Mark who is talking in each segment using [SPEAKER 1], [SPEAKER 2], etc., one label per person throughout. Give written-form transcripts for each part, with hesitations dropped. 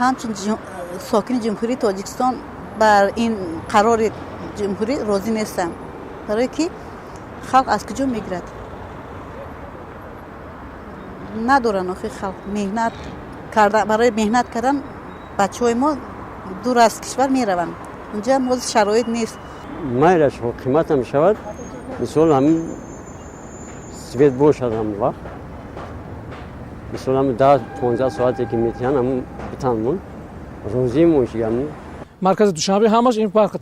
[SPEAKER 1] همچنین ساکن جمهوری تاجیکستان بر این قرار جمهوری راضی نیستم. برای که خلق از کجا میگیرد؟ ندارن آخه خلق مهنت کردن، برای مهنت کردن بچه‌های ما دور از کشور میروند. اونجا موضوع شرایط نیست.
[SPEAKER 2] مایلش قیمت هم شود، مثلا همین سویت باشد هم وقت مثلا همین 10-15 ساعتی که میتونن همون بتانمون روزی موشی همون
[SPEAKER 3] مرکز دوشنبه همش این برق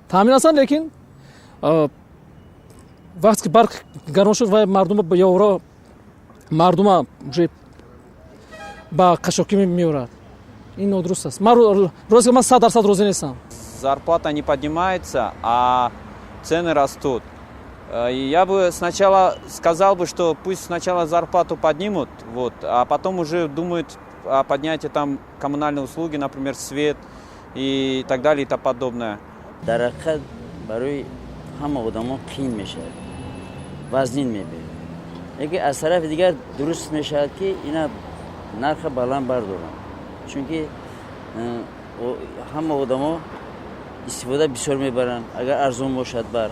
[SPEAKER 3] تامین هستن، لیکن وقتی که برق گرم شد و مردم با یورا مردم با кошелки میورد. این نادرست است. من روزی من 100% روزی نیستم.
[SPEAKER 4] Зарплата не поднимается, а цены растут. Я бы сначала сказал бы, что пусть сначала зарплату поднимут, вот, а потом уже думают о поднятии там коммунальные услуги, например, свет и так далее и тому подобное.
[SPEAKER 5] Дарахат барои ҳама одамон қиин мешавад, вазнин меберад. Яке аз тарафи дигар дуруст мешавад ки ина нарха баланд бардоранд, чунки ҳама одамо истифода бисёр мебаранд. Агар арзон бошад барқ,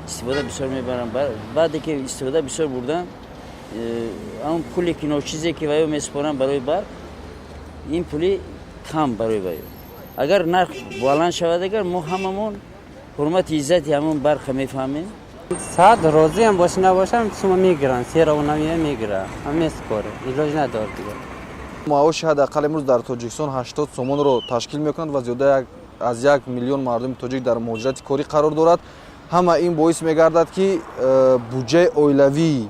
[SPEAKER 5] истифода бисёр мебаранд. баъде ки истифода бисёр бурдан, ҳамон пули ки ночизе ки ваё месупоранд барои барқ, ин пули кам барои ваё. Агар нарх баланд шавад, агар мо ҳамамон ҳурмати иззати ҳамон барқа мефаҳмем.
[SPEAKER 6] Саат розӣ ҳам бошӣ набошам шумо мегиранд, серовнамия мегирад. Ҳамес кор илоҷ надор дигар.
[SPEAKER 7] маоши ҳадақал имрӯз дар тоҷикистон 80 сомонро ташкил мекунад ва зиёда аз 1 миллион мардуми тоҷик дар муҳоҷирати корӣ қарор дорад. ҳама ин боис мегардад ки буҷаи оилавии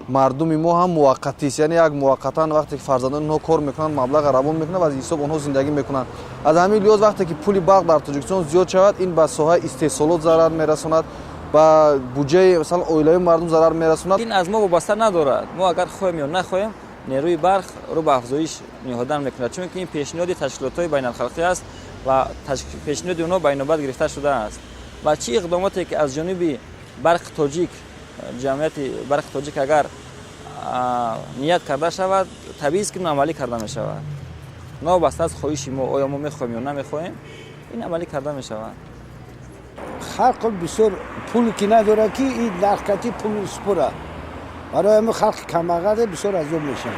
[SPEAKER 7] мардуми мо ҳам муваққатист, яъне як муваққатан вақте ки фарзандони онҳо кор мекунанд, маблағ равон мекунанд ва аз ҳисоб онҳо зиндагӣ мекунанд. аз ҳамин лиҳоз вақте ки пули барқ дар тоҷикистон зиёд шавад, ин ба соҳаи истеҳсолот зарар мерасонад, ба буҷаи масалан оилавии мардум зарар мерасонад.
[SPEAKER 8] ин аз мо вобаста надорад. мо агар хоҳем ё нахоҳем, нерӯи барқ ро ба афзоиш ниҳодан мекунад, чунки ин пешниҳоди ташкилотҳои байналхалқӣ аст ва пешниҳоди онҳо ба инобат гирифта шудааст. ва чӣ иқдомоте ки аз ҷониби барқи тоҷик, ҷамъияти барқи тоҷик агар ният карда шавад, табиист ки ин амалӣ карда мешавад. новобаста аз хоҳиши мо, оё мо мехоҳем ё намехоҳем, ин амалӣ карда мешавад.
[SPEAKER 9] خلق بسیار پول کی نداره که این درکتی پول سپره برای همه خلق کماغره بسیار از اون میشن.